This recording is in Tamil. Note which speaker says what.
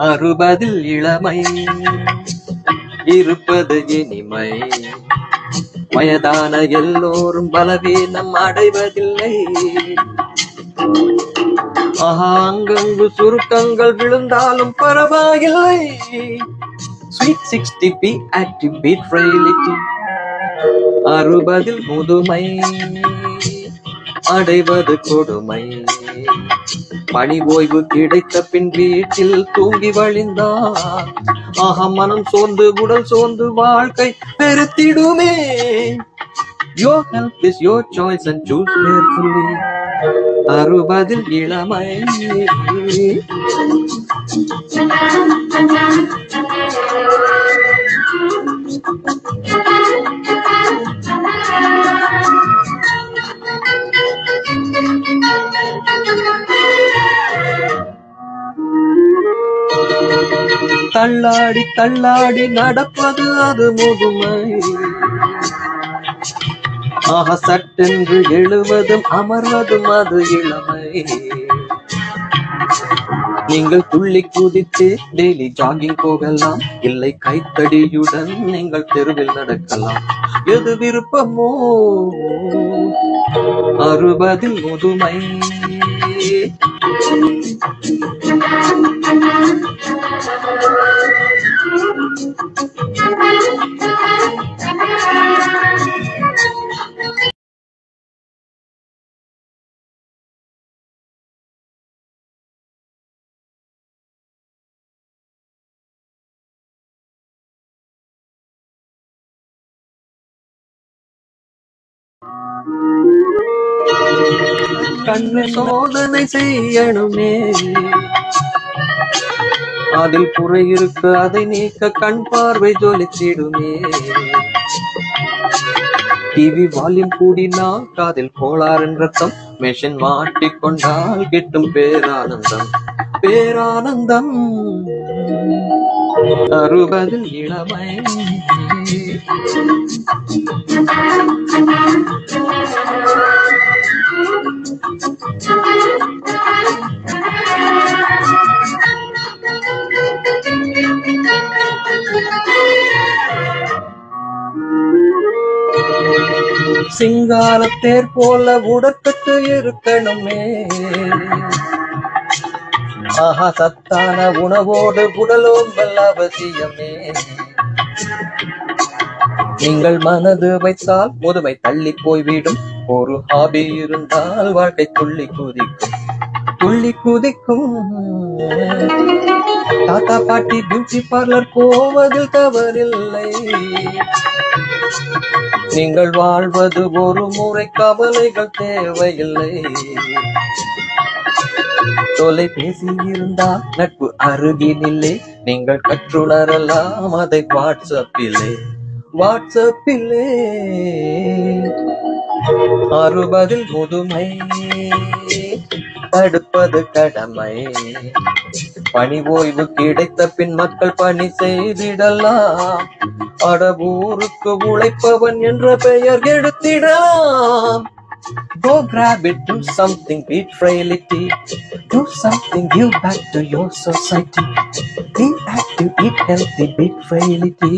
Speaker 1: அறுபதில் இளமை இருப்பது இனிமை, வயதான எல்லோரும் பலவீனம் அடைவதில்லை. அங்கங்கு சுருக்கங்கள் விழுந்தாலும் பரவாயில்லை. Sweet 60 be active, beat frailty. 60 முதுமை அடைவது கொடுமை. பணி ஓய்வு கிடைத்த பின் வீட்டில் தூங்கி வழிந்தார். மனம் சோர்ந்து உடல் சோர்ந்து வாழ்க்கை பெருத்திடுமே. Your health is your choice and choose carefully. 60 இளமை. தள்ளாடி தள்ளாடி நடப்பது அது முதுமை. சட்டென்று எழுவதும் அமர்வதும் அது இளமை. நீங்கள் துள்ளி குதித்து டெய்லி ஜாகிங் போகலாம், இல்லை கைத்தடியுடன் நீங்கள் தெருவில் நடக்கலாம். எது விருப்பமோ 60 முதுமை. கண்ணு சோதனை செய்யணுமே, அதில் குறை இருக்கு அதை நீக்க கண் பார்வை ஜொலிச்சிடுமே. டிவி வால்யூம் கூடினால் காதில் கோளாறின் ரத்தம், மெஷின் மாட்டிக்கொண்டால் கிட்டும் பேரானந்தம். பேரானந்தம் 60 இளமை. சிங்காரத்தேர் போல உடற்கட்டு இருக்கணுமே. சத்தான உணவோடு உடலோம்பல் அவசியமே. நீங்கள் மனது வைத்தால் முதுமை தள்ளி போய்விடும். ஒரு ஹாபி இருந்தால் வாழ்க்கை துள்ளி குதிக்கும், துள்ளி குதிக்கும். தாத்தா பாட்டி பியூட்டி பார்லர் போவதில் தவறில்லை. நீங்கள் வாழ்வது ஒரு முறை, கவலைகள் தேவையில்லை. தொலைபேசி இருந்தால் நட்பு அருகினில்லை. நீங்கள் கற்றுணரலாம் அதை வாட்ஸ்அப்பிலே. 60 முதுமை தடுப்பது கடமை. பணி ஓய்வு கிடைத்த பின் மக்கள் பணி செய்திடலாம். அடவூருக்கு உழைப்பவன் என்ற பெயர் எடுத்திடலாம். Go grab it, do something, beat frailty. Do something, give back to your society. Be active, eat healthy, beat frailty.